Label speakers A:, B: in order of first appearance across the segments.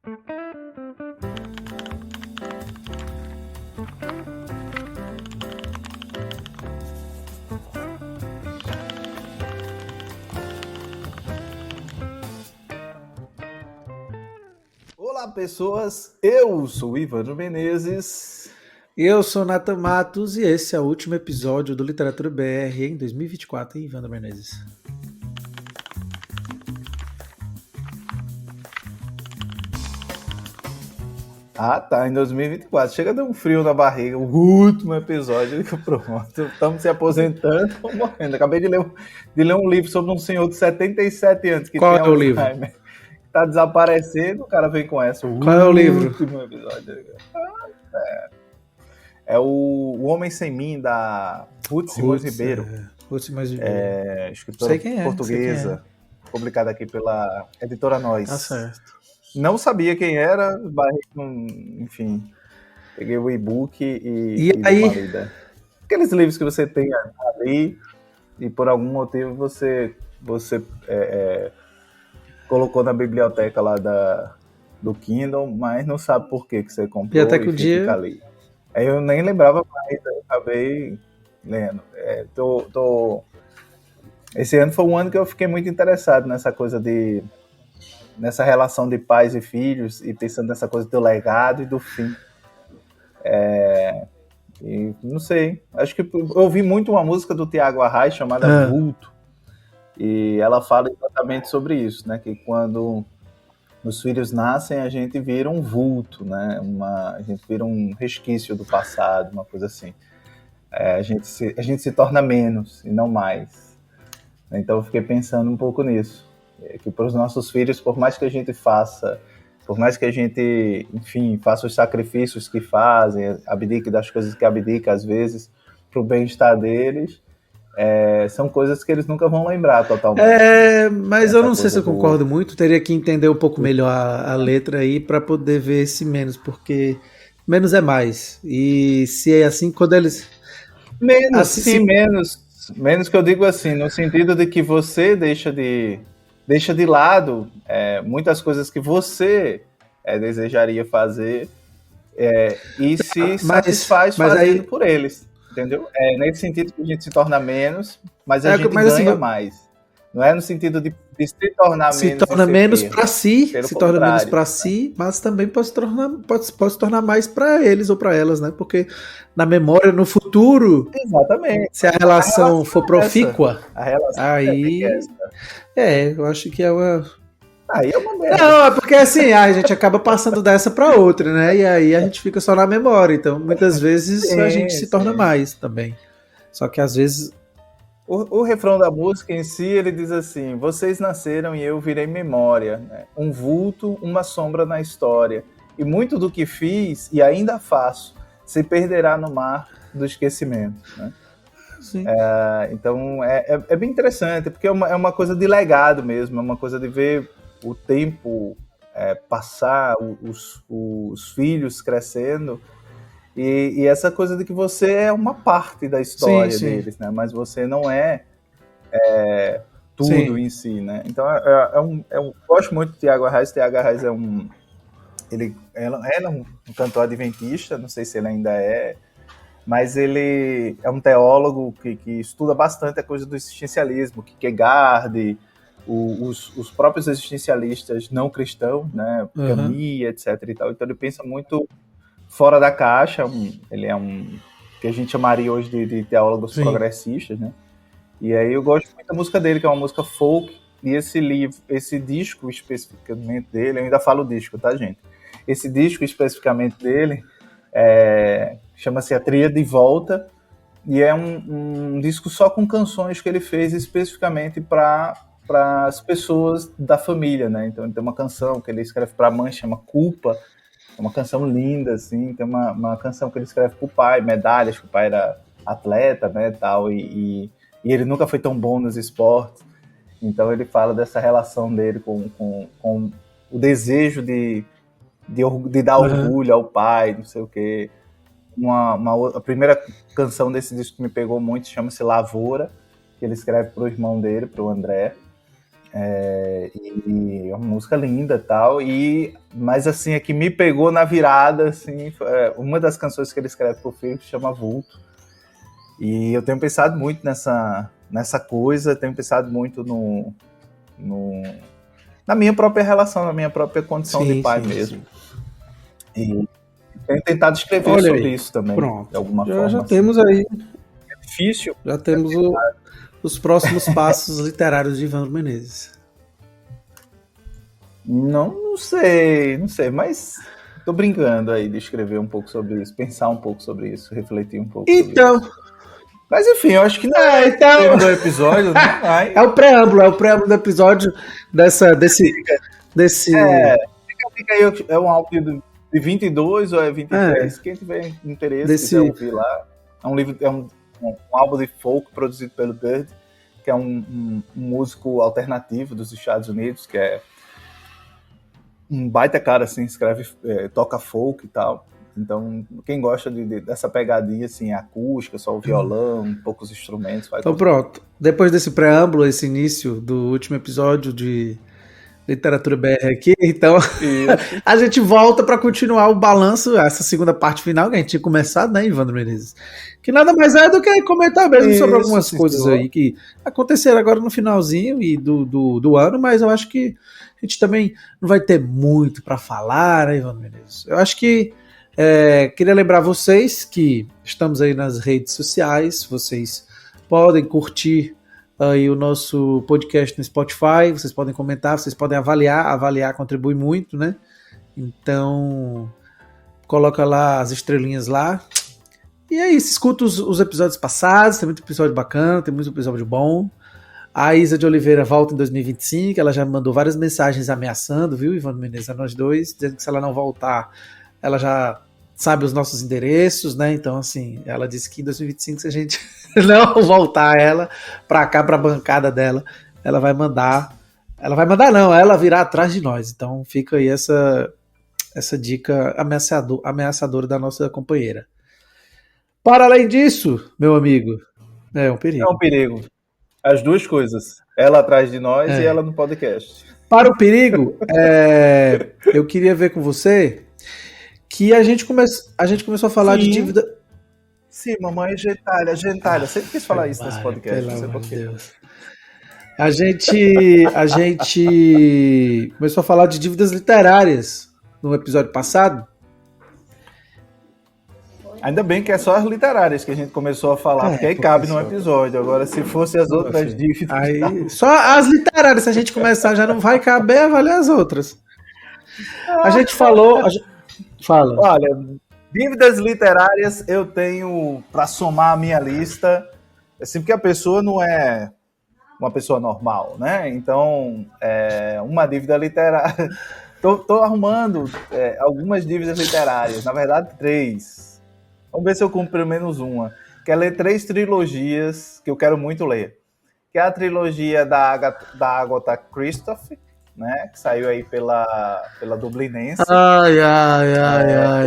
A: Olá, pessoas! Eu sou o Ivandro Menezes.
B: Eu sou Nathan Matos e esse é o último episódio do Literatura BR em 2024, hein, Ivandro Menezes?
A: Ah, tá, em 2024. Chega a dar um frio na barriga, o último episódio, pronto. Estamos se aposentando, estamos morrendo. Acabei de ler um livro sobre um senhor de 77 anos que
B: Qual
A: tem
B: é o livro?
A: Alzheimer. Tá desaparecendo, o cara vem com essa.
B: Qual é o livro?
A: Último episódio. É o Homem Sem Mim, da Ruth Simões Ribeiro.
B: Ruth Simões Ribeiro.
A: Escritora
B: Sei quem é,
A: portuguesa, publicada aqui pela editora Nós.
B: Tá certo.
A: Não sabia quem era, enfim, peguei o e-book e
B: aí?
A: dei uma lida. Aqueles livros que você tem ali e por algum motivo você colocou na biblioteca lá do Kindle, mas não sabe por que você comprou
B: E até que o
A: fica ali. Aí eu nem lembrava mais, eu acabei lendo. Esse ano foi um ano que eu fiquei muito interessado nessa relação de pais e filhos e pensando nessa coisa do legado e do fim. E não sei, acho que eu ouvi muito uma música do Tiago Arraes chamada Vulto, e ela fala exatamente sobre isso, né? Que quando os filhos nascem, a gente vira um vulto, né? A gente vira um resquício do passado, uma coisa assim. A gente se torna menos e não mais. Então eu fiquei pensando um pouco nisso. Que para os nossos filhos, por mais que a gente faça, por mais que a gente, enfim, faça os sacrifícios que fazem, abdique das coisas que abdica às vezes, para o bem-estar deles, são coisas que eles nunca vão lembrar totalmente.
B: Mas eu não sei se eu concordo muito, teria que entender um pouco melhor a letra aí para poder ver esse menos, porque menos é mais. E se é assim, quando eles...
A: Menos que eu digo assim, no sentido de que você deixa de lado muitas coisas que você desejaria fazer e se satisfaz fazendo por eles, entendeu? Nesse sentido que a gente se torna menos, mas a gente ganha mais. Não é no sentido de se tornar
B: se torna menos para si,
A: se torna menos para
B: si, mas também pode se tornar mais para eles ou para elas, né? Porque na memória, no futuro,
A: exatamente,
B: se a relação for profícua,
A: a relação
B: aí eu acho que é uma...
A: Aí é uma merda.
B: Não, é porque assim, a gente acaba passando dessa para outra, né? E aí a gente fica só na memória. Então, muitas vezes a gente se torna mais também. Só que às vezes...
A: O refrão da música em si, ele diz assim: vocês nasceram e eu virei memória, né? Um vulto, uma sombra na história. E muito do que fiz e ainda faço se perderá no mar do esquecimento, né?
B: Sim.
A: Então é bem interessante, porque é uma coisa de legado mesmo, é uma coisa de ver o tempo passar, os filhos crescendo, e essa coisa de que você é uma parte da história deles, né? Mas você não é tudo em si, né? Então eu gosto muito do Tiago Arraes. Tiago Arraes ele era um cantor adventista, não sei se ele ainda é, mas ele é um teólogo que estuda bastante a coisa do existencialismo, Kierkegaard, os próprios existencialistas não cristãos, né, Camus, etc. e tal. Então ele pensa muito fora da caixa. Ele é que a gente chamaria hoje de teólogos progressistas, né? E aí eu gosto muito da música dele, que é uma música folk, e esse disco especificamente dele, eu ainda falo disco, tá, gente? Esse disco especificamente dele chama-se A Trilha de Volta, e é um disco só com canções que ele fez especificamente para as pessoas da família, né? Então tem uma canção que ele escreve para a mãe, chama Culpa, é uma canção linda, assim. Tem uma canção que ele escreve para o pai, Medalhas, que o pai era atleta, né, tal, e ele nunca foi tão bom nos esportes. Então ele fala dessa relação dele com o desejo de dar orgulho ao pai, não sei o quê. A primeira canção desse disco que me pegou muito chama-se Lavoura, que ele escreve para o irmão dele, para o André. E é uma música linda e tal. Mas assim, é que me pegou na virada, assim, uma das canções que ele escreve pro filho que chama Vulto. E eu tenho pensado muito nessa coisa, tenho pensado muito na minha própria relação, na minha própria condição de pai mesmo. E tenho tentado escrever sobre isso também,
B: pronto.
A: de alguma forma.
B: Já temos aí.
A: É difícil.
B: Já temos os próximos passos literários de Evandro Menezes.
A: Não sei, mas tô brincando aí de escrever um pouco sobre isso, pensar um pouco sobre isso, refletir um pouco sobre isso. Mas enfim, eu acho que não é o tema do episódio, né?
B: É o preâmbulo do episódio desse...
A: Fica aí, é um álbum de 22 ou é 23? Quem tiver interesse, quiser ouvir lá. É um livro, um álbum de folk produzido pelo Bird, que é um músico alternativo dos Estados Unidos, que é um baita cara, assim, toca folk e tal. Então, quem gosta dessa pegadinha, assim, acústica, só o violão, poucos instrumentos...
B: Então pronto, depois desse preâmbulo, esse início do último episódio de Literatura BR aqui, então a gente volta para continuar o balanço, essa segunda parte final que a gente tinha começado, né, Evandro Menezes? Que nada mais é do que comentar mesmo sobre algumas coisas aí que aconteceram agora no finalzinho e do ano, mas eu acho que a gente também não vai ter muito para falar, né, Evandro Menezes? Eu acho que queria lembrar vocês que estamos aí nas redes sociais, vocês podem curtir aí o nosso podcast no Spotify, vocês podem comentar, vocês podem avaliar contribui muito, né? Então, coloca lá as estrelinhas lá. E é isso, escuta os episódios passados, tem muito episódio bacana, tem muito episódio bom. A Isa de Oliveira volta em 2025, ela já me mandou várias mensagens ameaçando, viu, Evandro Menezes, a nós dois, dizendo que se ela não voltar, ela já sabe os nossos endereços, né? Então, assim, ela disse que em 2025, se a gente não voltar ela pra cá, pra bancada dela, ela vai mandar. Ela vai mandar, não, ela virá atrás de nós. Então, fica aí essa dica ameaçadora da nossa companheira. Para além disso, meu amigo, é um perigo.
A: É um perigo. As duas coisas. Ela atrás de nós e ela no podcast.
B: Para o perigo, eu queria ver com você que a gente começou a falar de dívida.
A: Sim, mamãe gentalha. Sempre quis falar isso nesse podcast.
B: Pelo amor de Deus. A gente começou a falar de dívidas literárias no episódio passado.
A: Ainda bem que é só as literárias que a gente começou a falar, porque aí cabe no episódio. Agora, se fosse as outras dívidas...
B: Aí, só as literárias, se a gente começar, já não vai caber avaliar as outras. A gente falou... Fala.
A: Olha, dívidas literárias eu tenho para somar a minha lista, assim, porque a pessoa não é uma pessoa normal, né? Então, uma dívida literária... Tô arrumando algumas dívidas literárias, na verdade 3. Vamos ver se eu cumpro pelo menos uma. Quero ler 3 trilogias que eu quero muito ler. Que é a trilogia da Agatha Christie, né? Que saiu aí pela Dublinense.
B: Ai.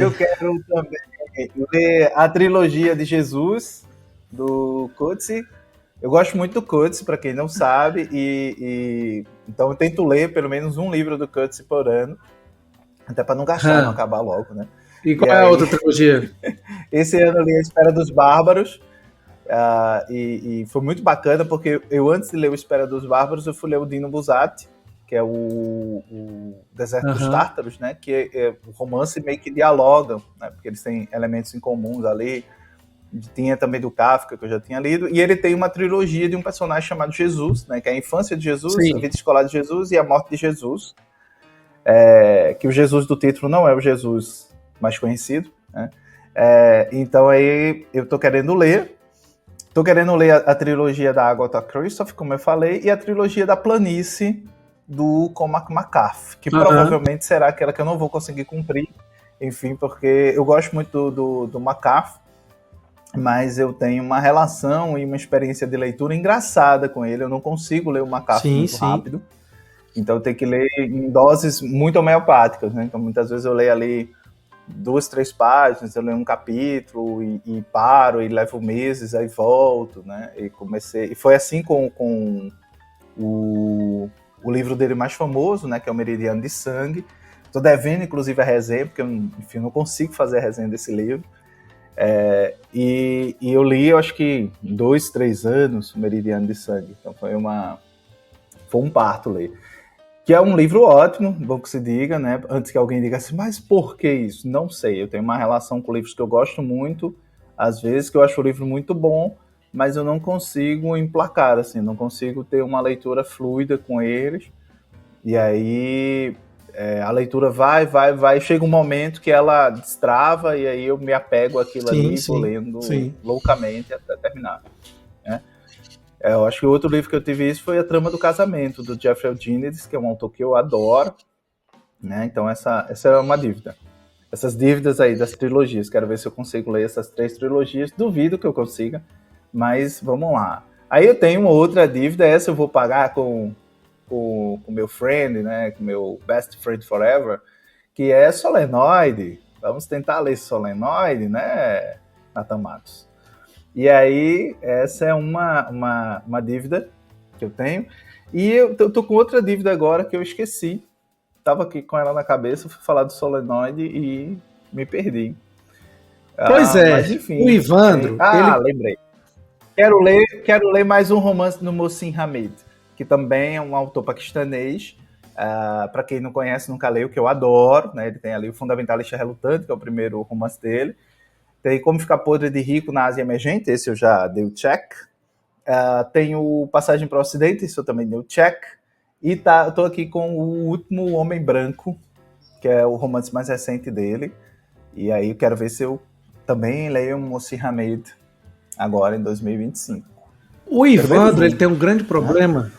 A: Eu quero também ler a trilogia de Jesus, do Coetzee. Eu gosto muito do Coetzee, para quem não sabe. Então eu tento ler pelo menos um livro do Coetzee por ano. Até para não gastar, não acabar logo, né?
B: E qual é a outra trilogia?
A: Esse ano eu li A Espera dos Bárbaros, e foi muito bacana, porque eu antes de ler O Espera dos Bárbaros, eu fui ler o Dino Buzzati, que é o Deserto dos Tártaros, né? Que é um romance meio que dialogam, né? Porque eles têm elementos em comuns ali. Tinha também do Kafka, que eu já tinha lido, e ele tem uma trilogia de um personagem chamado Jesus, né? Que é a infância de Jesus, a vida escolar de Jesus e a morte de Jesus. Que o Jesus do título não é o Jesus mais conhecido, né? Então aí eu tô querendo ler a trilogia da Agatha Christie, como eu falei, e a trilogia da Planície do Cormac McCarthy, que provavelmente será aquela que eu não vou conseguir cumprir, enfim, porque eu gosto muito do McCarthy, mas eu tenho uma relação e uma experiência de leitura engraçada com ele. Eu não consigo ler o McCarthy muito rápido, então eu tenho que ler em doses muito homeopáticas, né? Então muitas vezes eu leio ali 2, 3 páginas, eu leio um capítulo e paro, e levo meses, aí volto, né? E foi assim com o o livro dele mais famoso, né, que é o Meridiano de Sangue. Estou devendo, inclusive, a resenha, porque eu, enfim, não consigo fazer a resenha desse livro. E eu li, eu acho que 2, 3 anos, o Meridiano de Sangue. Então foi um parto ler. Que é um livro ótimo, bom que se diga, né? Antes que alguém diga assim, mas por que isso? Não sei, eu tenho uma relação com livros que eu gosto muito, às vezes que eu acho o livro muito bom, mas eu não consigo emplacar, assim, não consigo ter uma leitura fluida com eles. E aí a leitura vai, chega um momento que ela destrava e aí eu me apego àquilo ali e vou lendo loucamente até terminar, né? Eu acho que o outro livro que eu tive isso foi A Trama do Casamento, do Jeffrey Eugenides, que é um autor que eu adoro, né? Então essa é uma dívida. Essas dívidas aí das trilogias, quero ver se eu consigo ler essas 3 trilogias, duvido que eu consiga, mas vamos lá. Aí eu tenho uma outra dívida, essa eu vou pagar com o meu friend, né, com o meu best friend forever, que é Solenoide. Vamos tentar ler Solenoide, né, Nathan Matos? E aí, essa é uma dívida que eu tenho. E eu tô com outra dívida agora que eu esqueci. Tava aqui com ela na cabeça, fui falar do Solenoide e me perdi.
B: Pois mas, enfim, o Ivandro...
A: lembrei. Quero ler mais um romance do Mohsin Hamid, que também é um autor paquistanês. Para quem não conhece, nunca leu, que eu adoro, né? Ele tem ali o Fundamentalista Relutante, que é o primeiro romance dele. Tem Como Ficar Podre de Rico na Ásia Emergente, esse eu já dei o check. Tem o Passagem para o Ocidente, esse eu também dei o check. E estou aqui com O Último Homem Branco, que é o romance mais recente dele. E aí eu quero ver se eu também leio um Mohsin Hamid agora em 2025.
B: O Ivandro, ele tem um grande problema.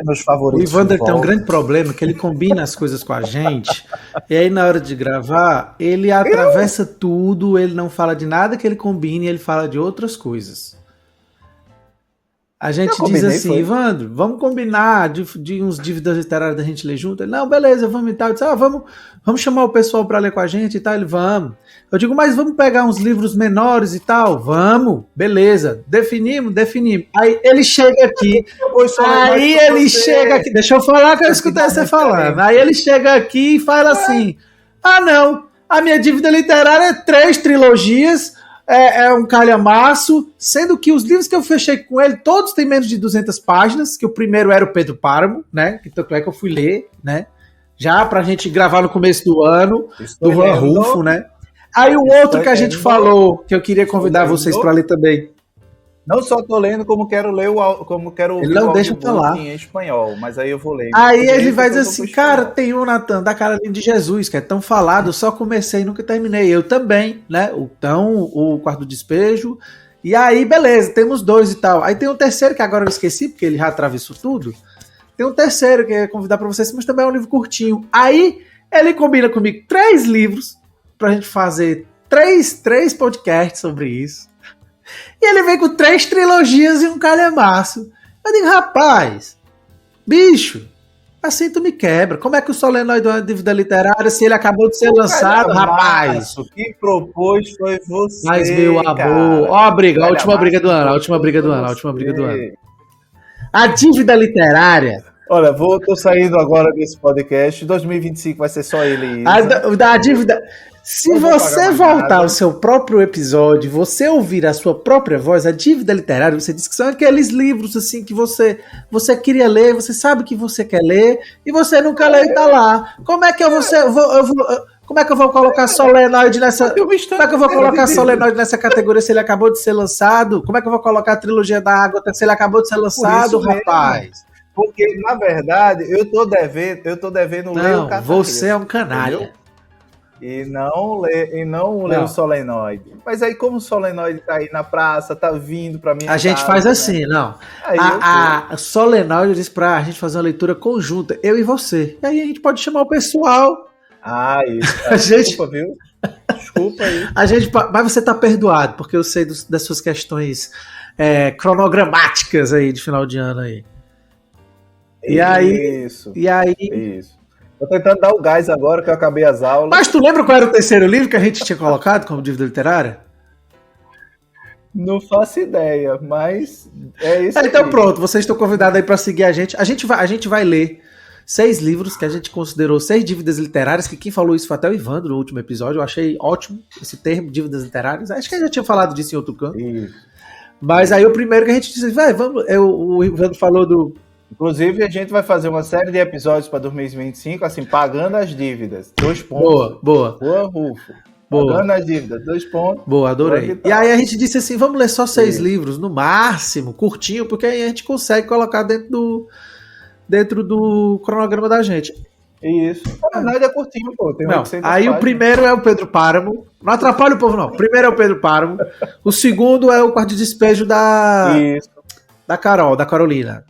A: Meus favoritos.
B: O Ivandro tem um grande problema, que ele combina as coisas com a gente, e aí na hora de gravar, ele atravessa tudo, ele não fala de nada que ele combine, ele fala de outras coisas. A gente diz assim, Ivandro, vamos combinar de uns dívidas literárias da gente ler junto? Ele, não, beleza, vamos e tal. Eu disse, vamos chamar o pessoal para ler com a gente e tal. Ele, vamos. Eu digo, mas vamos pegar uns livros menores e tal? Vamos, beleza. Definimos. Aí ele chega aqui, deixa eu falar que eu escutei você falando. Aí ele chega aqui e fala assim, não, a minha dívida literária é 3 trilogias, é um calhamaço, sendo que os livros que eu fechei com ele, todos têm menos de 200 páginas, que o primeiro era o Pedro Páramo, né, que tanto é que eu fui ler, né, já pra gente gravar no começo do ano, do Van Rulfo, né. Aí o outro que a gente falou, que eu queria convidar vocês para ler também.
A: Não só tô lendo, como quero ouvir
B: ele não deixa falar
A: em espanhol, mas aí eu vou ler.
B: Aí ele vai dizer assim, cara, tem um Nathan da cara de Jesus, que é tão falado, eu só comecei e nunca terminei. Eu também, né? Então, o Quarto Despejo. E aí, beleza, temos 2 e tal. Aí tem um terceiro que agora eu esqueci, porque ele já atravessou tudo. Tem um terceiro que eu ia convidar para vocês, mas também é um livro curtinho. Aí ele combina comigo 3 livros pra gente fazer 3 podcasts sobre isso. E ele vem com 3 trilogias e um calhamaço. Eu digo, rapaz, bicho, assim tu me quebra. Como é que o Solenoide é uma dívida literária se ele acabou de ser lançado, rapaz?
A: O que propôs foi você.
B: Mas, meu amor, ó a briga, a última briga do ano. A dívida literária.
A: Olha, tô saindo agora desse podcast. 2025 vai ser só ele.
B: A dívida. Se você voltar ao seu próprio episódio, você ouvir a sua própria voz, a dívida literária, você diz que são aqueles livros assim que você queria ler, você sabe que você quer ler e você nunca leu e tá lá. Como é que como é que eu vou colocar Solenoide nessa? Como é que eu vou colocar Solenoide nessa categoria se ele acabou de ser lançado? Como é que eu vou colocar a trilogia da Água se ele acabou de ser lançado, rapaz?
A: Porque, na verdade, eu tô devendo ler o Catarreza.
B: Você é um canalha.
A: Entendeu? E não ler o Solenoide. Mas aí, como o Solenoide tá aí na praça, tá vindo pra mim.
B: A gente faz assim, não. A Solenoide disse pra gente fazer uma leitura conjunta, eu e você. E aí a gente pode chamar o pessoal.
A: Isso. Desculpa, viu? Desculpa aí.
B: Mas você tá perdoado, porque eu sei das suas questões cronogramáticas aí de final de ano aí.
A: Isso. Tô tentando dar o gás agora que eu acabei as aulas.
B: Mas tu lembra qual era o terceiro livro que a gente tinha colocado como dívida literária?
A: Não faço ideia, mas é isso.
B: Então pronto, vocês estão convidados aí para seguir a gente. A gente vai ler 6 livros que a gente considerou 6 dívidas literárias, que quem falou isso foi até o Ivandro no último episódio. Eu achei ótimo esse termo, dívidas literárias. Acho que a gente já tinha falado disso em outro canto.
A: Isso.
B: Mas aí o primeiro que a gente disse, vamos, o Ivandro falou do...
A: Inclusive, a gente vai fazer uma série de episódios para 2025, assim, pagando as dívidas. 2 pontos.
B: Boa.
A: Rufo.
B: Boa.
A: Pagando as dívidas, 2 pontos.
B: Boa, adorei. E aí a gente disse assim, vamos ler só 6 livros, no máximo, curtinho, porque aí a gente consegue colocar dentro do cronograma da gente.
A: Isso. Na verdade é curtinho, pô. Tem
B: não, aí o primeiro é o Pedro Páramo. Não atrapalha o povo, não. O primeiro é o Pedro Páramo. O segundo é o Quarto de Despejo da Carol, da Carolina.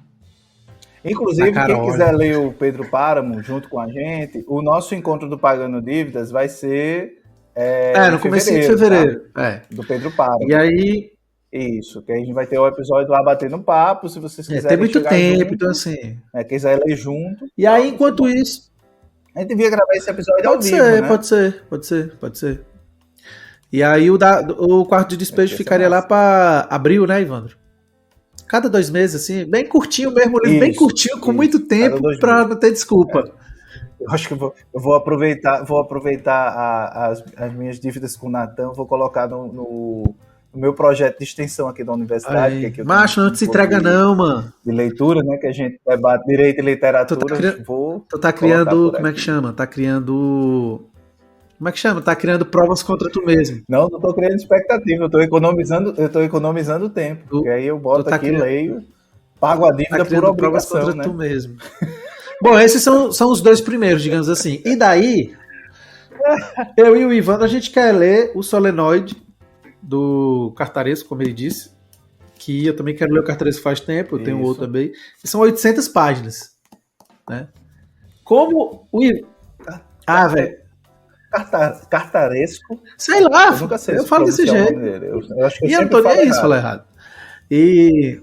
A: Inclusive, quem quiser ler o Pedro Páramo junto com a gente, o nosso encontro do Pagando Dívidas vai ser
B: no começo de fevereiro. Tá?
A: Do Pedro Páramo.
B: E aí...
A: Isso, que a gente vai ter o episódio lá batendo papo, se vocês quiserem.
B: Tem muito tempo,
A: junto,
B: então assim...
A: quiser ler junto.
B: E aí, enquanto isso...
A: A gente devia gravar esse episódio ao vivo, né?
B: Pode ser. E aí o Quarto de Despejo ficaria lá para abril, né, Ivandro? Cada 2 meses, assim, bem curtinho mesmo, bem curtinho, com muito tempo para não ter desculpa.
A: Eu acho que eu vou aproveitar as minhas dívidas com o Natan, vou colocar no meu projeto de extensão aqui da universidade. Que aqui
B: macho, não se entrega não, mano.
A: De leitura, né, que a gente debate direito e literatura.
B: Tu tá criando, como é que chama? Tá criando... Como é que chama? Tá criando provas contra tu mesmo.
A: Não tô criando expectativa, eu tô economizando tempo. Porque aí eu boto aqui, leio, pago a dívida por obrigação, provas contra tu mesmo.
B: Bom, esses são os 2 primeiros, digamos assim. E daí, eu e o Ivandro, a gente quer ler o Solenoide do Cartaresco, como ele disse, que eu também quero ler o Cartaresco faz tempo, eu tenho outro também. E são 800 páginas, né? Como o Ivandro... velho.
A: Cartaresco.
B: Sei lá, eu falo desse jeito.
A: Eu acho que
B: e Antônio é isso, falei errado. E...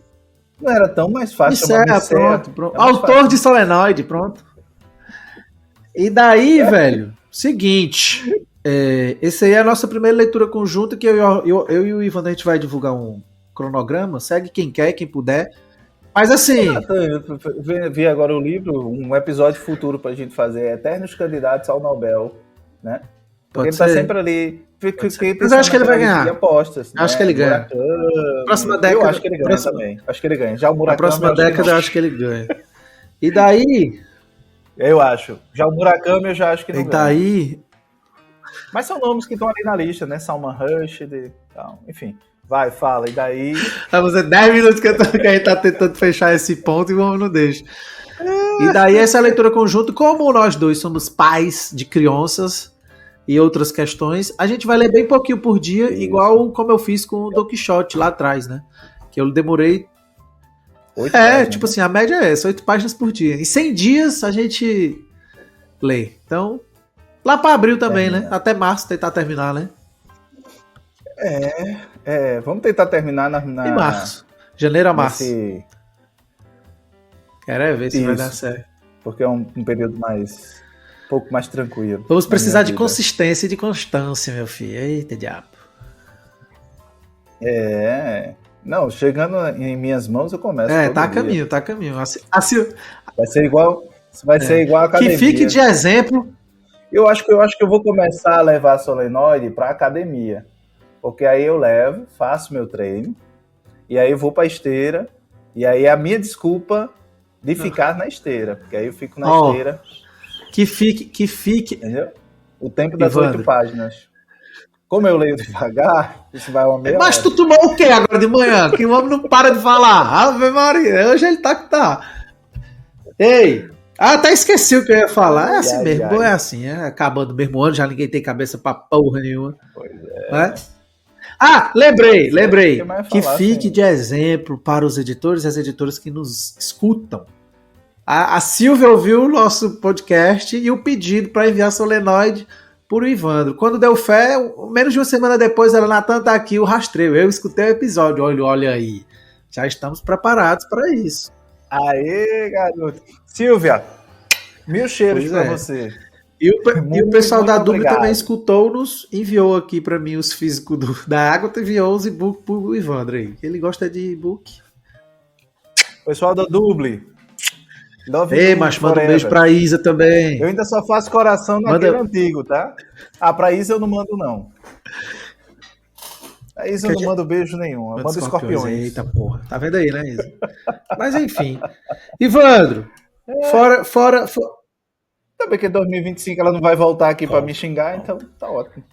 A: Não era tão mais fácil.
B: Pronto. Autor de Solenoide, pronto. E daí, velho, seguinte, essa aí é a nossa primeira leitura conjunta, que eu e o Ivan, a gente vai divulgar um cronograma, segue quem quer, quem puder. Mas assim...
A: Eu vi agora o livro, um episódio futuro pra gente fazer, Eternos Candidatos ao Nobel, né? Porque ele tá sempre ali...
B: Mas eu acho que ele vai ganhar.
A: Apostas,
B: acho que ele ganha. Próxima década...
A: Eu acho que ele ganha também. Acho que ele ganha. Já o Murakami...
B: A próxima década eu acho que ele ganha. E daí...
A: Eu acho. Já o Murakami eu já acho que não ganha.
B: E daí...
A: Mas são nomes que estão ali na lista, né? Salman Rushdie, então, enfim. Vai, fala, e daí...
B: Vai fazer 10 minutos que a gente tá tentando fechar esse ponto e o homem não deixa. E daí essa leitura conjunta, como nós dois somos pais de crianças e outras questões, a gente vai ler bem pouquinho por dia, igual como eu fiz com o Don Quixote lá atrás, né? Que eu demorei... 8 páginas, tipo assim, a média é essa, 8 páginas por dia. Em 100 dias a gente lê. Então, lá para abril também, né? Até março tentar terminar, né?
A: Vamos tentar terminar
B: em março. Janeiro a março. Quero ver se vai dar certo.
A: Porque é um período um pouco mais tranquilo.
B: Vamos precisar de consistência e de constância, meu filho. Eita, diabo.
A: Não, chegando em minhas mãos eu começo.
B: Tá a caminho.
A: Vai ser igual a academia.
B: Que fique de exemplo.
A: Eu acho que eu vou começar a levar a Solenoide para academia. Porque aí eu levo, faço meu treino, e aí eu vou para a esteira, e aí é a minha desculpa de ficar na esteira, porque aí eu fico na esteira.
B: Que fique.
A: Entendeu? O tempo das 8 páginas. Como eu leio devagar, isso vai uma meia hora.
B: Mas tu tomou o quê agora de manhã? Que o homem não para de falar. Ave Maria, hoje ele tá que tá. Ei! Até esqueci o que eu ia falar. É assim mesmo, é assim. Acabando o mesmo ano, já ninguém tem cabeça pra porra nenhuma.
A: Pois é.
B: Lembrei. Que fique de exemplo para os editores e as editoras que nos escutam. A Silvia ouviu o nosso podcast e o pedido para enviar Solenoide por Ivandro. Quando deu fé, menos de uma semana depois, ela, Natan, tá aqui o rastreio. Eu escutei o episódio. Olha aí. Já estamos preparados para isso.
A: Aê, garoto. Silvia, 1000 cheiros para você.
B: E o pessoal da Dubli
A: obrigado.
B: também escutou-nos, enviou aqui para mim os físicos da água, enviou os e-book pro Ivandro aí. Ele gosta de e-book.
A: Pessoal da Dubli.
B: Ei, macho, manda um beijo pra Isa também.
A: Eu ainda só faço coração naquele antigo, tá? Pra Isa eu não mando, não. A Isa eu não mando beijo nenhum. Eu mando escorpiões.
B: Eita porra. Tá vendo aí, né, Isa? Mas enfim. Ivandro, fora...
A: Também que em 2025 ela não vai voltar aqui pra me xingar, então tá ótimo.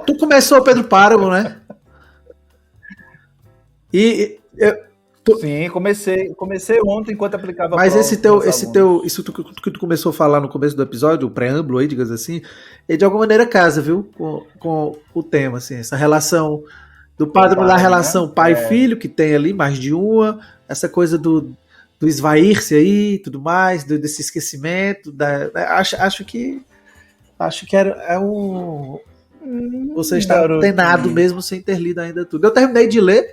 B: Tu começou Pedro Páramo, né?
A: Sim, comecei ontem enquanto aplicava.
B: Mas isso que tu começou a falar no começo do episódio, o preâmbulo aí, digamos assim, ele de alguma maneira casa, viu? Com o tema, assim, essa relação do padrão da relação pai-filho, que tem ali mais de uma, essa coisa do esvair-se aí, tudo mais, desse esquecimento, acho que é um... Você está antenado mesmo sem ter lido ainda tudo. Eu terminei de ler,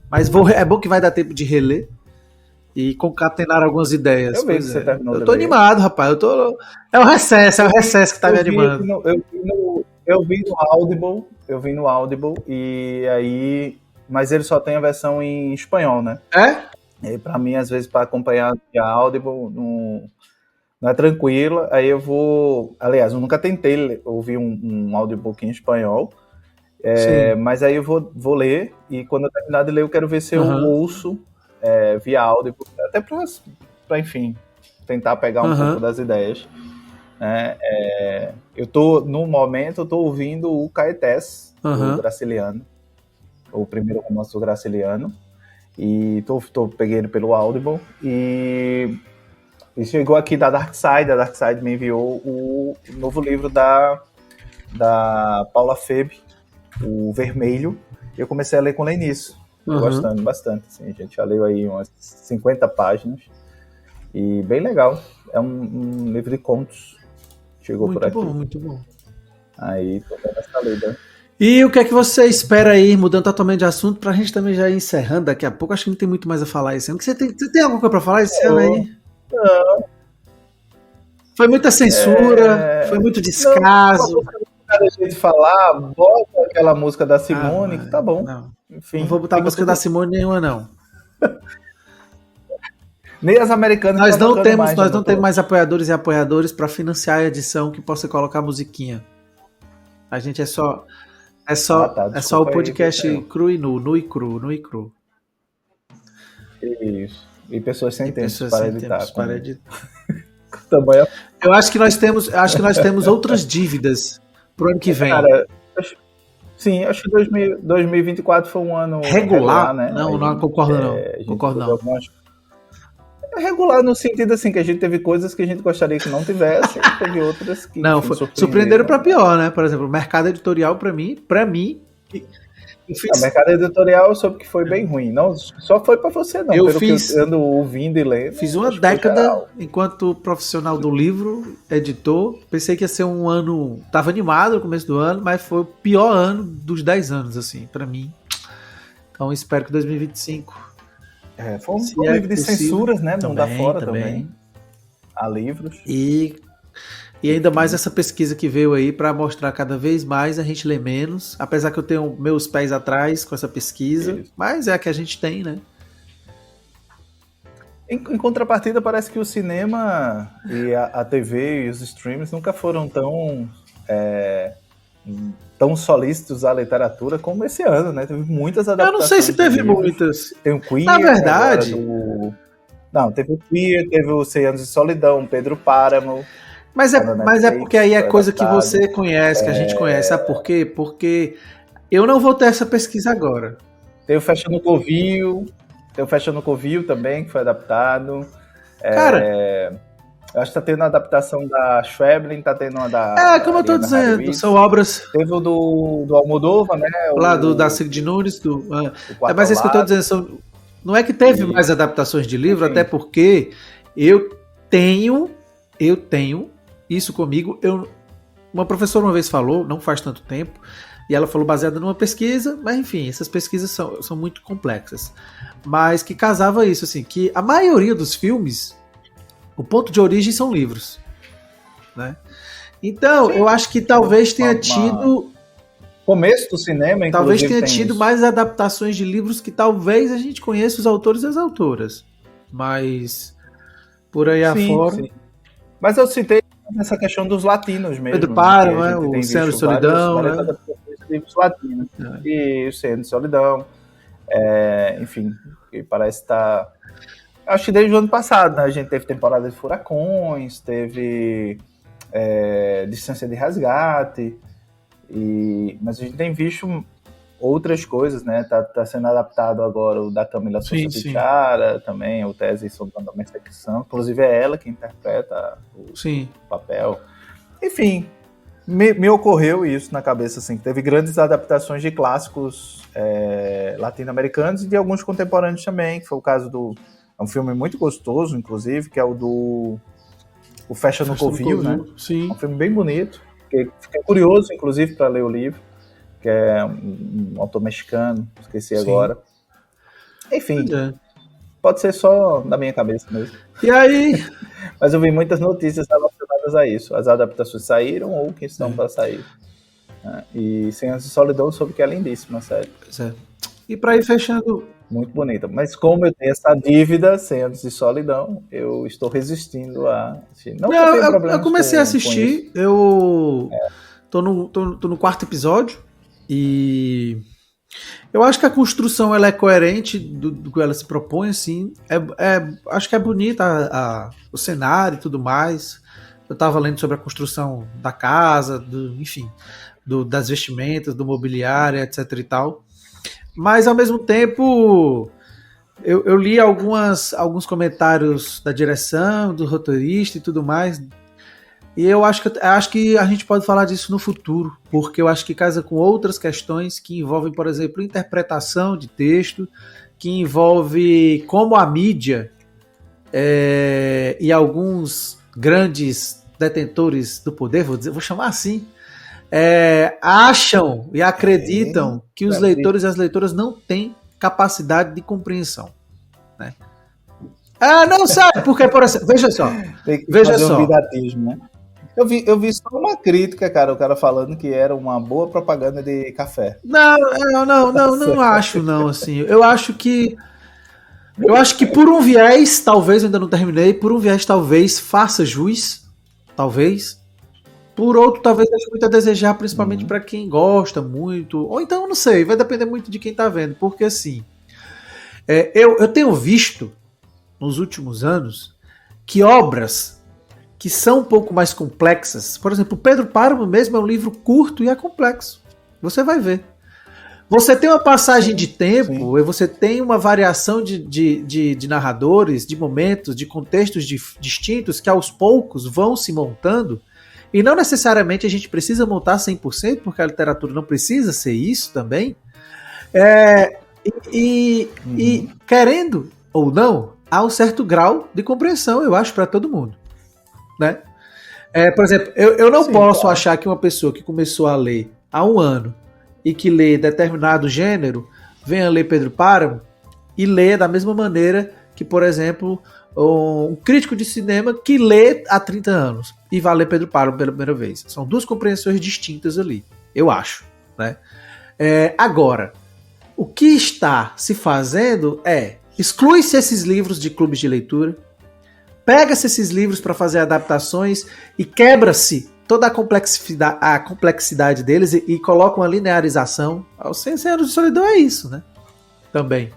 B: mas é bom que vai dar tempo de reler e concatenar algumas ideias. Eu tô animado, rapaz. É o recesso que tá me animando.
A: Eu vi no Audible e aí, mas ele só tem a versão em espanhol, né? E para mim, às vezes, para acompanhar a Audible não é tranquila. Aí eu vou... Aliás, eu nunca tentei ouvir um audiobook em espanhol. Mas aí eu vou ler e quando eu terminar de ler, eu quero ver se eu ouço via Audible. Até para, enfim, tentar pegar um pouco das ideias. No momento, eu tô ouvindo o Caetés, do Graciliano. O primeiro romance do Graciliano. E peguei ele pelo Audible e chegou aqui da Dark Side. A Dark Side me enviou o novo livro da Paula Febe, o Vermelho. Eu comecei a ler com Leniço, gostando bastante. Assim, a gente já leu aí umas 50 páginas e bem legal. É um livro de contos. Chegou por aqui.
B: Muito bom.
A: Aí tô dando essa lida.
B: E o que é que você espera aí, mudando totalmente de assunto, pra gente também já ir encerrando daqui a pouco? Acho que não tem muito mais a falar esse ano. Você tem alguma coisa pra falar esse ano aí?
A: Não.
B: Foi muita censura, foi muito descaso.
A: Não jeito de falar, bota aquela música da Simone, que tá bom.
B: Não.
A: Enfim,
B: Não vou botar a música da Simone nenhuma, não.
A: Nem as americanas.
B: Nós não temos mais apoiadores e apoiadores para financiar a edição que possa colocar musiquinha. A gente é só o podcast aí, cru e nu e cru.
A: Isso. E pessoas sem tempo para editar.
B: Eu acho que nós temos outras dívidas pro ano que vem.
A: Cara, sim, acho que 2024 foi um ano regular, né?
B: Não concordo não. Concordo não.
A: Regular no sentido assim, que a gente teve coisas que a gente gostaria que não tivesse, e teve outras que
B: não, surpreenderam para pior, né? Por exemplo, o mercado editorial para mim,
A: o mercado editorial eu soube que foi bem ruim. Não, só foi para você não.
B: Eu
A: ando ouvindo e lendo.
B: Fiz uma década enquanto profissional do livro, editor. Pensei que ia ser um ano, tava animado no começo do ano, mas foi o pior ano dos 10 anos assim, para mim. Então espero que 2025
A: foi um livro de censuras, né? Não dá fora também. Há livros.
B: E ainda mais essa pesquisa que veio aí para mostrar cada vez mais a gente lê menos. Apesar que eu tenho meus pés atrás com essa pesquisa. Isso. Mas é a que a gente tem, né?
A: Em contrapartida, parece que o cinema e a TV e os streams nunca foram tão solícitos à literatura como esse ano, né? Teve muitas adaptações.
B: Eu não sei se teve muitas.
A: Tem o Queer.
B: Na verdade...
A: Não, teve o Queer, teve o 100 Anos de Solidão, Pedro Páramo.
B: Mas é porque aí é coisa que você conhece, que a gente conhece. Sabe por quê? Porque eu não vou ter essa pesquisa agora.
A: Tem o Fecha no Covil também, que foi adaptado.
B: Cara...
A: Eu acho que tá tendo a adaptação da Schweblin, tá tendo uma da...
B: como eu tô dizendo, são obras...
A: Teve o do Almodóvar, né?
B: Lá da Sigrid Nunes. Mas é isso que eu tô dizendo. Não é que teve mais adaptações de livro, até porque eu tenho isso comigo. Uma professora uma vez falou, não faz tanto tempo, e ela falou baseada numa pesquisa, mas enfim, essas pesquisas são muito complexas. Mas que casava isso, assim, que a maioria dos filmes... O ponto de origem são livros. né? Então, eu acho que talvez tenha tido...
A: Começo do cinema,
B: talvez tenha tido mais adaptações de livros que talvez a gente conheça os autores e as autoras. Mas, por aí afora... Sim.
A: Mas eu citei essa questão dos latinos mesmo.
B: Pedro Páramo, né? O Cem de Solidão, né?
A: Livros latinos. E o Cem de Solidão. Enfim, que parece estar... Acho que desde o ano passado, né? A gente teve temporada de Furacões, teve Distância de Resgate, mas a gente tem visto outras coisas, né? Tá sendo adaptado agora o da Camila Souza Pichara, também, o Tese sobre a Domesticação. Inclusive é ela que interpreta o papel. Enfim, me ocorreu isso na cabeça, assim, que teve grandes adaptações de clássicos latino-americanos e de alguns contemporâneos também, que foi o caso do... É um filme muito gostoso, inclusive, que é o do... O Festa no Covil, né?
B: Sim.
A: É um filme bem bonito. Fiquei curioso, inclusive, para ler o livro, que é um autor mexicano, esqueci agora. Enfim, pode ser só da minha cabeça mesmo.
B: E aí?
A: Mas eu vi muitas notícias relacionadas a isso. As adaptações saíram ou que estão para sair. E 100 Anos de Solidão, eu soube que é lindíssima, sério.
B: Pois é. E para ir fechando...
A: Muito bonita. Mas como eu tenho essa dívida, 100 Anos de Solidão, eu estou resistindo a assistir.
B: Eu comecei a assistir, eu tô no quarto episódio e eu acho que a construção ela é coerente do que ela se propõe, assim. Acho que é bonita o cenário e tudo mais. Eu estava lendo sobre a construção da casa, enfim, das vestimentas, do mobiliário, etc e tal. Mas, ao mesmo tempo, eu li alguns comentários da direção, do roteirista e tudo mais, e eu acho que a gente pode falar disso no futuro, porque eu acho que casa com outras questões que envolvem, por exemplo, interpretação de texto, que envolve como a mídia e alguns grandes detentores do poder, vou chamar assim, acham e acreditam que os leitores e as leitoras não têm capacidade de compreensão, né? Não sabe, porque, por exemplo, veja só.
A: Um bidatismo, né? Eu vi só uma crítica, cara, o cara falando que era uma boa propaganda de café.
B: Não acho, não, assim. Eu acho que por um viés, talvez, eu ainda não terminei, por um viés talvez faça jus, talvez. Por outro, talvez deixe muito a desejar, principalmente para quem gosta muito. Ou então, não sei, vai depender muito de quem tá vendo. Porque, assim, eu tenho visto, nos últimos anos, que obras que são um pouco mais complexas... Por exemplo, Pedro Páramo mesmo é um livro curto e é complexo. Você vai ver. Você tem uma passagem de tempo, e você tem uma variação de narradores, de momentos, de contextos distintos que aos poucos vão se montando. E não necessariamente a gente precisa montar 100%, porque a literatura não precisa ser isso também. E querendo ou não, há um certo grau de compreensão, eu acho, para todo mundo, né? Por exemplo, eu não posso achar que uma pessoa que começou a ler há um ano e que lê determinado gênero venha ler Pedro Páramo e lê da mesma maneira que, por exemplo, um crítico de cinema que lê há 30 anos e vai ler Pedro Páramo pela primeira vez. São duas compreensões distintas ali, eu acho, né? Agora, o que está se fazendo exclui-se esses livros de clubes de leitura, pega-se esses livros para fazer adaptações e quebra-se toda a complexidade deles e coloca uma linearização. Os 100 Anos de Solidão é isso, né? Também.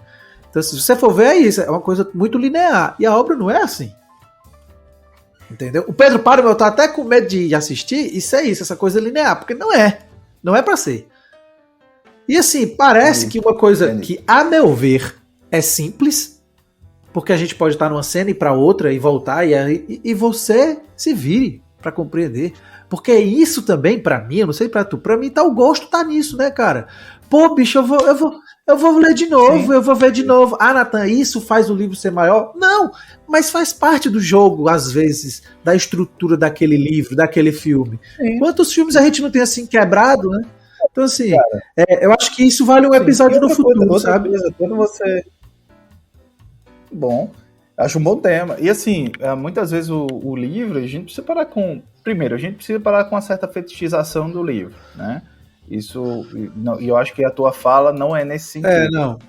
B: Então, se você for ver, é isso. É uma coisa muito linear. E a obra não é assim. Entendeu? O Pedro Páramo, eu tô até com medo de assistir. Isso é isso, essa coisa linear. Porque não é. Não é pra ser. E assim, parece que uma coisa que, a meu ver, é simples. Porque a gente pode estar numa cena e pra outra e voltar. E você se vire pra compreender. Porque isso também, pra mim, eu não sei pra tu, pra mim tá o gosto tá nisso, né, cara? Pô, bicho, eu vou ler de novo, eu vou ver de novo. Nathan, isso faz o livro ser maior? Não, mas faz parte do jogo, às vezes, da estrutura daquele livro, daquele filme. Quantos filmes a gente não tem assim quebrado, né? Então, assim, eu acho que isso vale um episódio no futuro, sabe?
A: Quando você... Bom, Acho um bom tema. E assim, muitas vezes o livro, a gente precisa parar com... Primeiro, a gente precisa parar com uma certa fetichização do livro, né? Isso, e eu acho que a tua fala não é nesse sentido.
B: Não.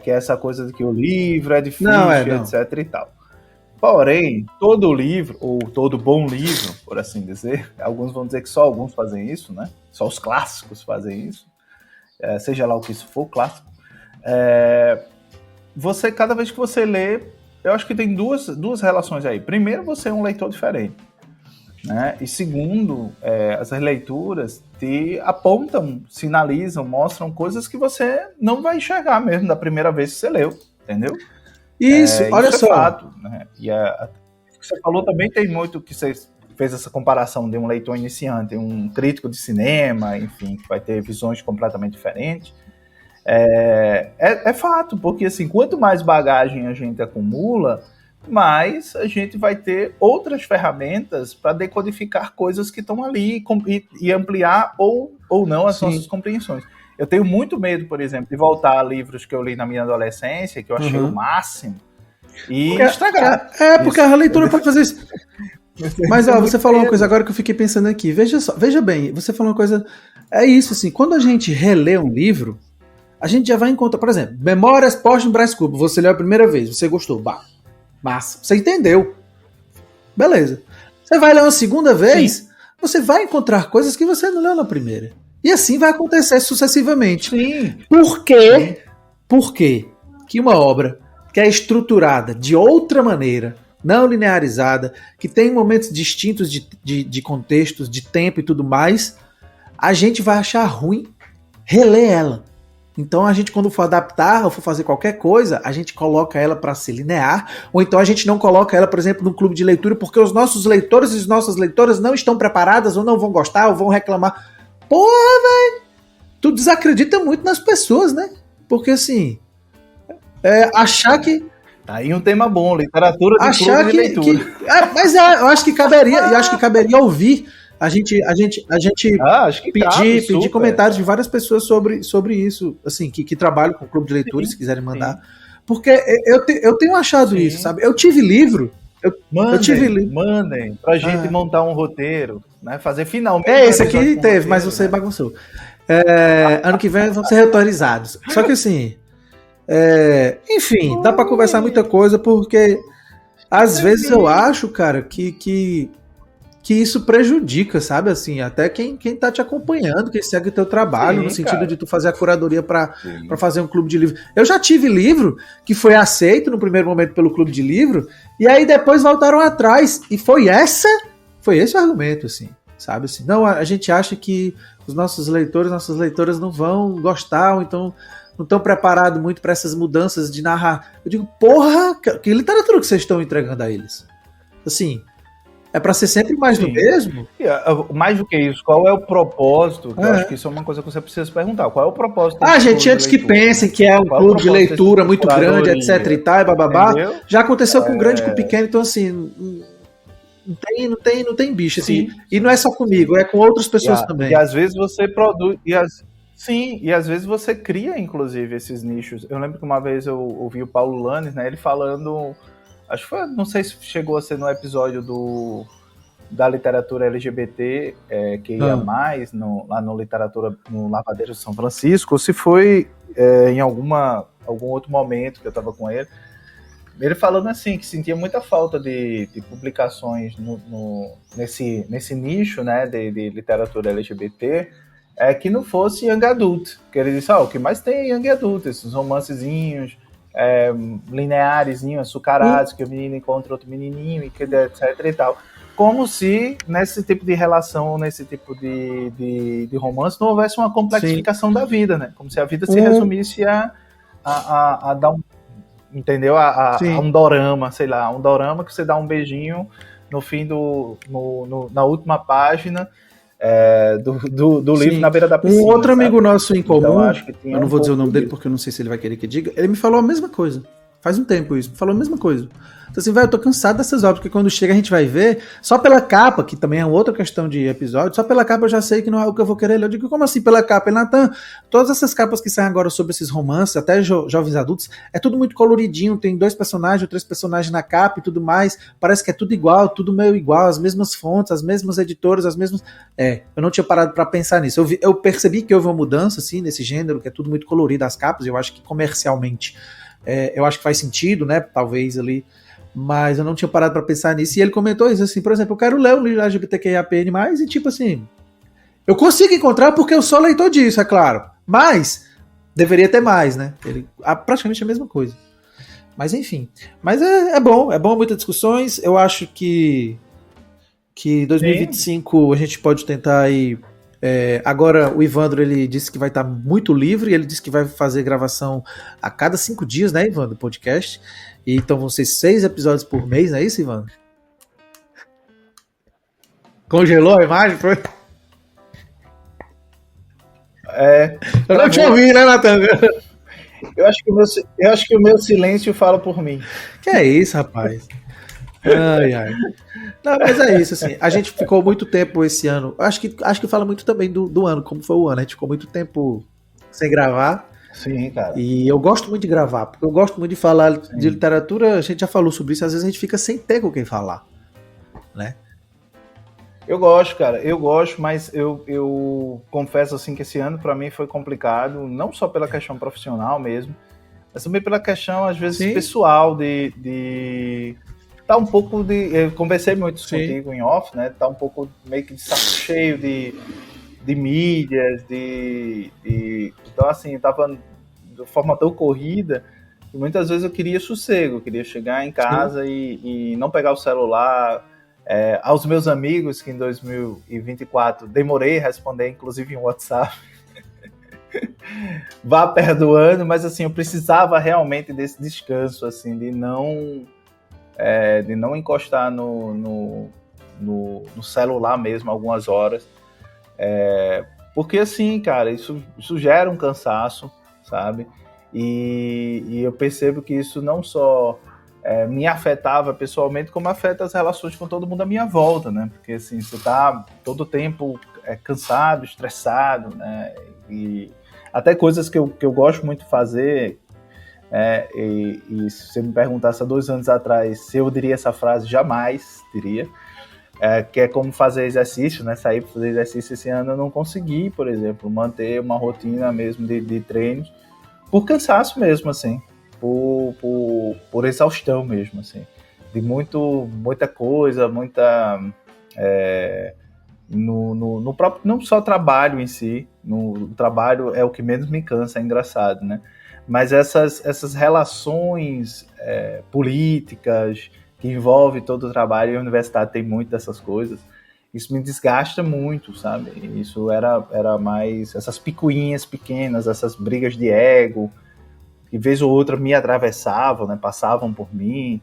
A: Que é essa coisa de que o livro é difícil,
B: Não.
A: etc e tal. Porém, todo livro, ou todo bom livro, por assim dizer, alguns vão dizer que só alguns fazem isso, né? Só os clássicos fazem isso, seja lá o que isso for, clássico. Você, cada vez que você lê, eu acho que tem duas relações aí. Primeiro, você é um leitor diferente, né? E segundo, essas leituras te apontam, sinalizam, mostram coisas que você não vai enxergar mesmo da primeira vez que você leu, entendeu?
B: Isso, olha
A: isso
B: só.
A: É fato, né? E o que você falou também tem muito que você fez essa comparação de um leitor iniciante, um crítico de cinema, enfim, que vai ter visões completamente diferentes. É fato, porque assim, quanto mais bagagem a gente acumula, mais a gente vai ter outras ferramentas para decodificar coisas que estão ali e ampliar ou não as nossas compreensões. Eu tenho muito medo, por exemplo, de voltar a livros que eu li na minha adolescência, que eu achei o máximo, e estragar.
B: Porque a leitura pode fazer isso. Mas você falou uma coisa agora que eu fiquei pensando aqui. Veja bem, você falou uma coisa. É isso, assim, quando a gente relê um livro, a gente já vai encontrar, por exemplo, Memórias Póstumas de Brás Cubas. Você leu a primeira vez, você gostou, massa, você entendeu. Beleza. Você vai ler uma segunda vez, você vai encontrar coisas que você não leu na primeira. E assim vai acontecer sucessivamente.
A: Sim.
B: Por quê? Porque que uma obra que é estruturada de outra maneira, não linearizada, que tem momentos distintos de contextos, de tempo e tudo mais, a gente vai achar ruim reler ela. Então a gente, quando for adaptar ou for fazer qualquer coisa, a gente coloca ela para ser linear, ou então a gente não coloca ela, por exemplo, num clube de leitura, porque os nossos leitores e as nossas leitoras não estão preparadas, ou não vão gostar, ou vão reclamar. Porra, velho! Tu desacredita muito nas pessoas, né? Porque assim, achar que...
A: Tá aí um tema bom, literatura de clube de leitura.
B: Mas eu acho que caberia ouvir a gente pedir comentários de várias pessoas sobre isso, assim, que trabalham com o clube de leitura, se quiserem mandar. Porque eu tenho achado isso, sabe? Eu tive livro.
A: Mandem pra gente montar um roteiro, né? Fazer finalmente.
B: Esse aqui teve, mas você bagunçou. Ano que vem vão ser reautorizados. Só que assim, enfim, dá pra conversar muita coisa, porque às vezes eu acho, cara, que isso prejudica, sabe, assim, até quem tá te acompanhando, quem segue o teu trabalho, no sentido de tu fazer a curadoria pra fazer um clube de livro. Eu já tive livro que foi aceito no primeiro momento pelo clube de livro, e aí depois voltaram atrás, e foi esse o argumento, assim, sabe, assim, não, a gente acha que os nossos leitores, nossas leitoras não vão gostar, ou então não estão preparados muito para essas mudanças de narrar. Eu digo, porra, que literatura que vocês estão entregando a eles? Assim, é para ser sempre mais do mesmo?
A: Mais do que isso, qual é o propósito? Eu acho que isso é uma coisa que você precisa se perguntar. Qual é o propósito?
B: Gente, antes que pensem que é um clube de leitura muito grande, etc e tal, e bababá, já aconteceu com grande e com pequeno, então assim, não tem bicho, assim. E não é só comigo, é com outras pessoas também.
A: E às vezes você produz... e às vezes você cria, inclusive, esses nichos. Eu lembro que uma vez eu ouvi o Paulo Lanes, né, ele falando... Acho que foi, não sei se chegou a ser no episódio da literatura LGBT, que ia mais, lá no Literatura, no Lavadeiro de São Francisco, ou se foi em algum outro momento que eu estava com ele. Ele falando assim, que sentia muita falta de publicações nesse nicho, né, de literatura LGBT, que não fosse Young Adult. Que ele disse, o que mais tem é Young Adult, esses romancezinhos, linearezinho, açucarados, que o menino encontra outro menininho, etc e tal. Como se nesse tipo de relação, nesse tipo de romance, não houvesse uma complexificação da vida, né? Como se a vida se resumisse a dar entendeu? A um dorama, sei lá, um dorama que você dá um beijinho no fim na última página do livro, na beira da piscina.
B: Um outro amigo nosso em comum,
A: então, acho que
B: eu não vou dizer o nome dele porque eu não sei se ele vai querer que diga, ele me falou a mesma coisa. Faz um tempo isso. Falou a mesma coisa. Então assim, eu tô cansado dessas obras, porque quando chega a gente vai ver, só pela capa, que também é outra questão de episódio, só pela capa eu já sei que não é o que eu vou querer ler. Eu digo, como assim pela capa? Ele, Natan, todas essas capas que saem agora sobre esses romances, até jovens adultos, é tudo muito coloridinho, tem 2 personagens ou 3 personagens na capa e tudo mais, parece que é tudo igual, tudo meio igual, as mesmas fontes, as mesmas editoras, as mesmas... eu não tinha parado pra pensar nisso. Eu percebi que houve uma mudança, assim, nesse gênero, que é tudo muito colorido, as capas, eu acho que comercialmente, eu acho que faz sentido, né, talvez ali, mas eu não tinha parado pra pensar nisso, e ele comentou isso, assim, por exemplo, eu quero ler um livro LGBTQIAPN+, e tipo assim, eu consigo encontrar porque eu sou leitor disso, é claro, mas deveria ter mais, né, praticamente a mesma coisa, mas enfim, mas é bom muitas discussões, eu acho que 2025 Sim. A gente pode tentar aí, agora o Ivandro, ele disse que vai estar muito livre, ele disse que vai fazer gravação a cada 5 dias, né, Ivandro, podcast. E então vão ser 6 episódios por mês, não é isso, Ivandro? Congelou a imagem? Foi?
A: Eu não te ouvi, né, Natan? Eu acho que o meu silêncio fala por mim.
B: Que é isso, rapaz? Ai. Não, mas é isso, assim, a gente ficou muito tempo esse ano, acho que fala muito também do ano, como foi o ano, a gente ficou muito tempo sem gravar.
A: Sim, cara.
B: E eu gosto muito de gravar, porque eu gosto muito de falar de literatura, a gente já falou sobre isso, às vezes a gente fica sem ter com quem falar, né?
A: Eu gosto, cara, mas eu confesso assim que esse ano pra mim foi complicado, não só pela questão profissional mesmo, mas também pela questão, às vezes, pessoal de tá um pouco de... Eu conversei muito contigo em off, né? Tá um pouco meio que de saco cheio de mídias, então assim, eu tava de forma tão corrida que muitas vezes eu queria sossego, eu queria chegar em casa e não pegar o celular. Aos meus amigos, que em 2024 demorei a responder, inclusive em WhatsApp, vá perdoando, mas assim, eu precisava realmente desse descanso, assim, de não encostar no celular mesmo algumas horas, porque assim, cara, isso gera um cansaço, sabe? E eu percebo que isso não só me afetava pessoalmente, como afeta as relações com todo mundo à minha volta, né? Porque assim, você tá todo o tempo cansado, estressado, né? E até coisas que eu gosto muito de fazer, e se você me perguntasse há 2 anos atrás se eu diria essa frase, jamais diria, que é como fazer exercício, né? Sair para fazer exercício esse ano eu não consegui, por exemplo, manter uma rotina mesmo de treinos, por cansaço mesmo, assim, por exaustão mesmo, assim, de muita coisa, no próprio, não só trabalho em si, no trabalho é o que menos me cansa, é engraçado, né? Mas essas relações políticas que envolvem todo o trabalho, e a universidade tem muito dessas coisas, isso me desgasta muito, sabe? Isso era mais essas picuinhas pequenas, essas brigas de ego, que vez ou outra me atravessavam, né? Passavam por mim,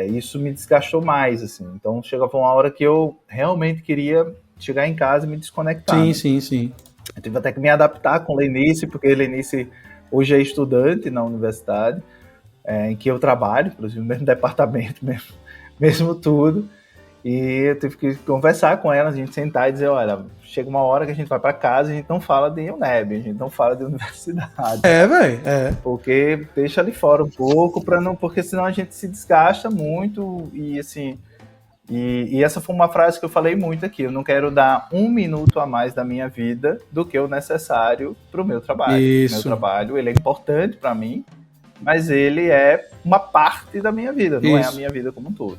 A: isso me desgastou mais, assim. Então chegava uma hora que eu realmente queria chegar em casa e me desconectar.
B: Sim, né? Sim.
A: Eu tive até que me adaptar com Lenice, porque Lenice hoje é estudante na universidade, em que eu trabalho, inclusive no mesmo departamento, mesmo tudo, e eu tive que conversar com ela, a gente sentar e dizer, olha, chega uma hora que a gente vai para casa e a gente não fala de UNEB, a gente não fala de universidade.
B: Velho.
A: Porque deixa ali fora um pouco, porque senão a gente se desgasta muito, e assim... E essa foi uma frase que eu falei muito aqui, eu não quero dar 1 minuto a mais da minha vida do que o necessário para o meu trabalho.
B: Isso.
A: Meu trabalho, ele é importante para mim, mas ele é uma parte da minha vida, não é a minha vida como um todo.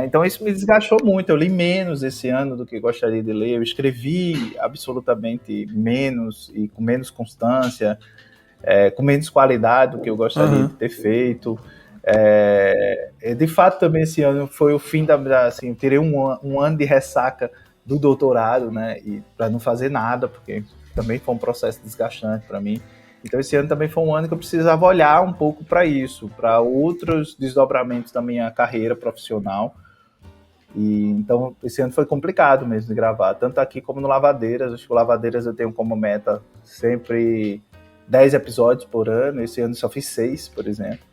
A: Então isso me desgastou muito, eu li menos esse ano do que gostaria de ler, eu escrevi absolutamente menos e com menos constância, com menos qualidade do que eu gostaria de ter feito. De fato também esse ano foi o fim assim, eu tirei um ano de ressaca do doutorado, né, e para não fazer nada, porque também foi um processo desgastante para mim. Então esse ano também foi um ano que eu precisava olhar um pouco para isso, para outros desdobramentos da minha carreira profissional. E então esse ano foi complicado mesmo de gravar, tanto aqui como no Lavadeiras. Acho que o Lavadeiras eu tenho como meta sempre 10 episódios por ano, esse ano só fiz 6, por exemplo.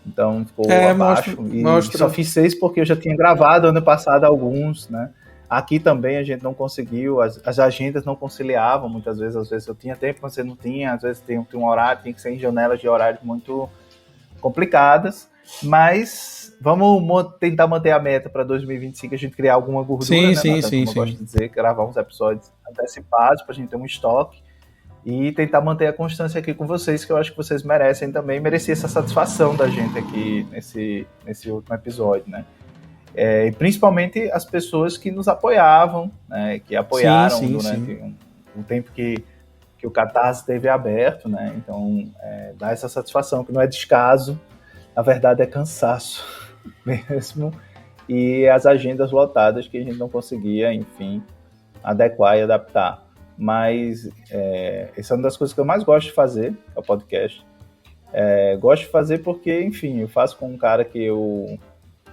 A: então ficou abaixo. E só fiz 6 porque eu já tinha gravado ano passado alguns, né? Aqui também a gente não conseguiu, as agendas não conciliavam muitas vezes, às vezes eu tinha tempo, mas você não tinha, às vezes tem um horário, tem que ser em janelas de horário muito complicadas, mas vamos tentar manter a meta para 2025, a gente criar alguma gordura,
B: sim,
A: né?
B: Sim.
A: Eu gosto de dizer, gravar uns episódios antecipados para a gente ter um estoque e tentar manter a constância aqui com vocês, que eu acho que vocês merecem também, merecer essa satisfação da gente aqui nesse último episódio, né? E principalmente as pessoas que nos apoiavam, né, que apoiaram durante um tempo que o Catarse esteve aberto, né? Então, dá essa satisfação, que não é descaso, na verdade é cansaço mesmo, e as agendas lotadas que a gente não conseguia, enfim, adequar e adaptar. Mas essa é uma das coisas que eu mais gosto de fazer, é o podcast. Gosto de fazer porque, enfim, eu faço com um cara que eu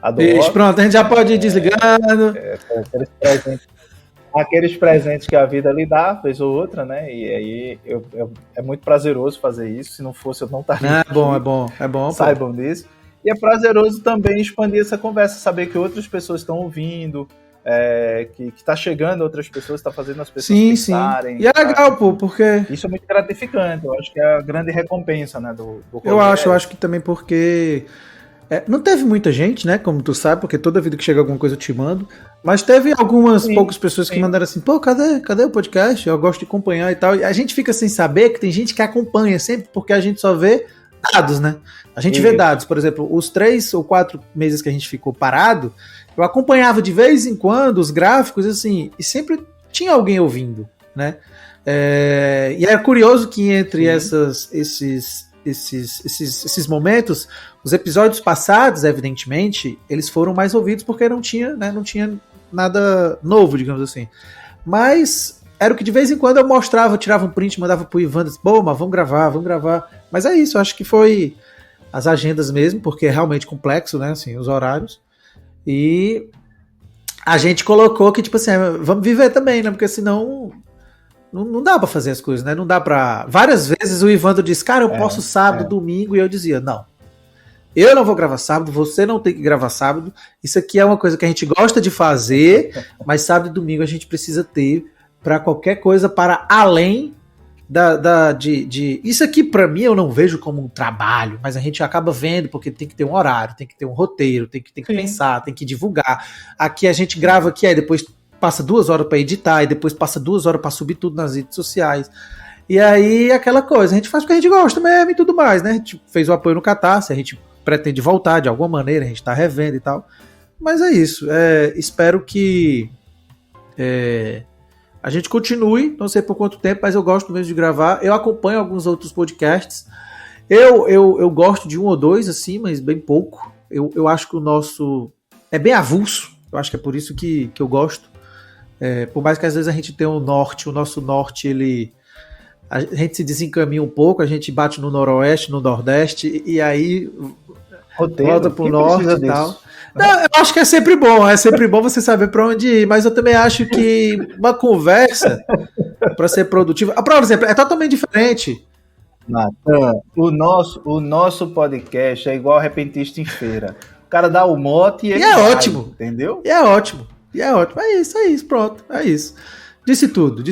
A: adoro. Isso,
B: pronto, a gente já pode ir desligando.
A: Aqueles presentes que a vida lhe dá, vez ou outra, né? E aí é muito prazeroso fazer isso. Se não fosse, eu não estaria aqui.
B: É bom.
A: Saibam disso. E é prazeroso também expandir essa conversa, saber que outras pessoas estão ouvindo, que está chegando outras pessoas, está fazendo as pessoas pensarem.
B: E é legal, pô, porque...
A: Isso é muito gratificante. Eu acho que é a grande recompensa, né, do
B: eu acho que também porque... não teve muita gente, né, como tu sabe, porque toda vida que chega alguma coisa eu te mando, mas teve algumas poucas pessoas que mandaram assim, pô, cadê o podcast? Eu gosto de acompanhar e tal, e a gente fica sem saber que tem gente que acompanha sempre, porque a gente só vê dados, né? A gente vê dados, por exemplo, os 3 ou 4 meses que a gente ficou parado, eu acompanhava de vez em quando os gráficos, assim, e sempre tinha alguém ouvindo, né? E é curioso que entre esses momentos, os episódios passados, evidentemente, eles foram mais ouvidos porque não tinha nada novo, digamos assim. Mas era o que de vez em quando eu mostrava, eu tirava um print, mandava pro Ivan, disse, bom, mas vamos gravar. Mas é isso, eu acho que foi as agendas mesmo, porque é realmente complexo, né, assim, os horários. E a gente colocou que, tipo assim, vamos viver também, né, porque senão... Não dá pra fazer as coisas, né? Não dá pra... Várias vezes o Ivandro disse, cara, eu posso sábado, domingo, e eu dizia, não. Eu não vou gravar sábado, você não tem que gravar sábado. Isso aqui é uma coisa que a gente gosta de fazer, mas sábado e domingo a gente precisa ter pra qualquer coisa para além de... Isso aqui pra mim eu não vejo como um trabalho, mas a gente acaba vendo porque tem que ter um horário, tem que ter um roteiro, tem que pensar, tem que divulgar. Aqui a gente grava aqui, aí depois... passa 2 horas para editar e depois passa 2 horas para subir tudo nas redes sociais. E aí, aquela coisa, a gente faz porque a gente gosta mesmo e tudo mais, né? A gente fez o apoio no Catarse, a gente pretende voltar de alguma maneira, a gente tá revendo e tal. Mas é isso, espero que a gente continue, não sei por quanto tempo, mas eu gosto mesmo de gravar. Eu acompanho alguns outros podcasts. Eu gosto de 1 ou 2, assim, mas bem pouco. Eu acho que o nosso é bem avulso, eu acho que é por isso que eu gosto. Por mais que às vezes a gente tenha o nosso norte, a gente se desencaminha um pouco, a gente bate no noroeste, no nordeste, e aí volta pro norte e tal. Não, eu acho que é sempre bom você saber para onde ir, mas eu também acho que uma conversa, para ser produtiva, por exemplo, é totalmente diferente.
A: Natan, o nosso podcast é igual repentista em feira. O cara dá o mote e ele
B: é ótimo,
A: entendeu?
B: E é ótimo. É isso, pronto. É isso. Disse tudo.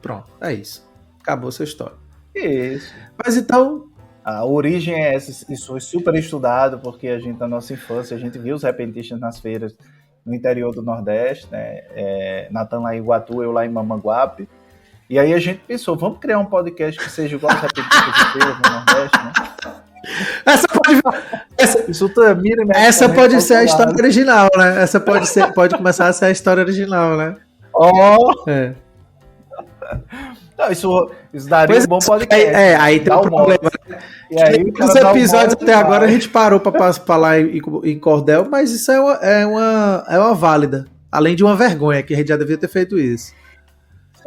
B: Pronto, é isso. Acabou a sua história.
A: Isso.
B: Mas então...
A: A origem é essa. Isso foi super estudado, porque a gente, na nossa infância, a gente viu os repentistas nas feiras no interior do Nordeste, né? Natan lá em Iguatu, eu lá em Mamanguape. E aí a gente pensou, vamos criar um podcast que seja igual os repentistas de feiras no Nordeste, né?
B: Essa pode ser a história original, né? Essa pode começar a ser a história original, né?
A: Não, isso daria um bom podcast.
B: Aí tem um problema. E aí, os episódios até agora a gente parou para falar em cordel, mas isso é uma válida. Além de uma vergonha, que a gente já devia ter feito isso.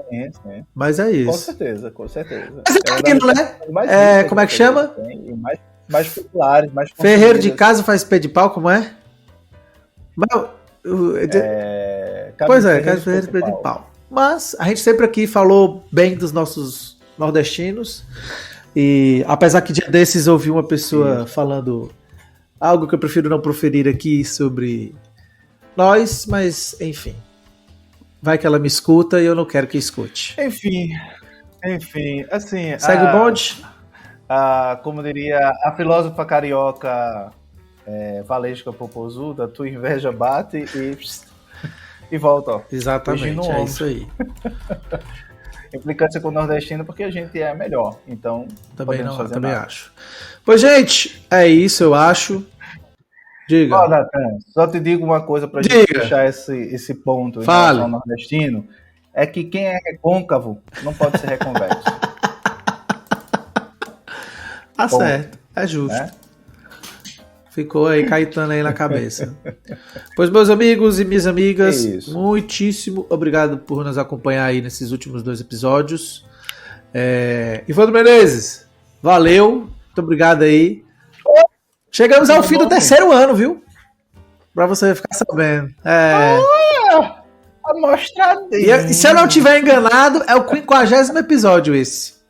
A: Sim.
B: Mas é isso.
A: Com certeza.
B: Mas é aquilo, né? Como é que chama?
A: Mais populares, mais
B: Ferreiro de casa faz pé de pau, como é? Pois é, Carlos Ferreira de pé de pau. Mas a gente sempre aqui falou bem dos nossos nordestinos. E apesar que dia desses ouvi uma pessoa falando Algo que eu prefiro não proferir aqui sobre nós, mas enfim. Vai que ela me escuta e eu não quero que escute.
A: Enfim, assim...
B: Segue o bonde?
A: Como diria a filósofa carioca Valesca Popozuda, tua inveja bate e volta, ó.
B: Exatamente, é isso aí.
A: Implicância com o nordestino porque a gente é melhor, então
B: também não, também acho. Pois, gente, é isso, eu acho. Diga.
A: Ó, Nathan, só te digo uma coisa pra gente fechar esse ponto em relação ao nordestino, é que quem é recôncavo não pode ser reconvexo.
B: Tá certo, é justo. Né? Ficou aí, Caetano aí na cabeça. Pois, meus amigos e minhas amigas, muitíssimo obrigado por nos acompanhar aí nesses últimos 2 episódios. Evandro Menezes, valeu, muito obrigado aí. Chegamos ao fim do 3º ano, viu? Pra você ficar sabendo.
A: Amostradinho.
B: E se eu não tiver enganado, é o 50º episódio esse.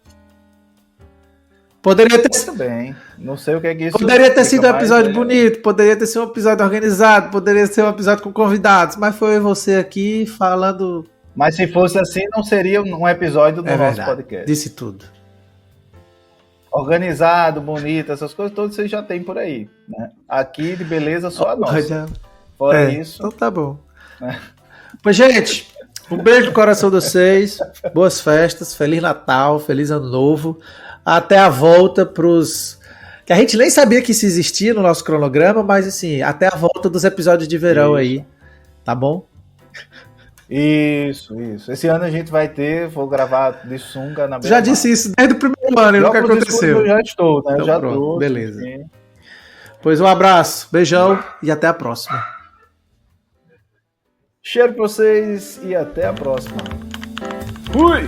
B: Poderia ter sido
A: bem. Não sei o que é que isso.
B: Poderia ter sido um episódio bonito, poderia ter sido um episódio organizado, poderia ser um episódio com convidados, mas foi você aqui falando.
A: Mas se fosse assim, não seria um episódio do nosso podcast.
B: Disse tudo.
A: Organizado, bonito, essas coisas todas vocês já tem por aí. Né? Aqui de beleza só a nossa. Fora isso.
B: Então tá bom. Pois, gente, um beijo no coração de vocês. Boas festas, Feliz Natal, Feliz Ano Novo. Até a volta pros... que a gente nem sabia que isso existia no nosso cronograma, mas assim, até a volta dos episódios de verão aí, tá bom?
A: Isso. Esse ano a gente vai vou gravar de sunga na beira-mar.
B: Já disse isso desde o primeiro ano e nunca aconteceu.
A: Eu já estou, né?
B: Então,
A: já
B: pronto,
A: estou.
B: Beleza. Sim. Pois um abraço, beijão e até a próxima.
A: Cheiro pra vocês e até a próxima.
B: Fui!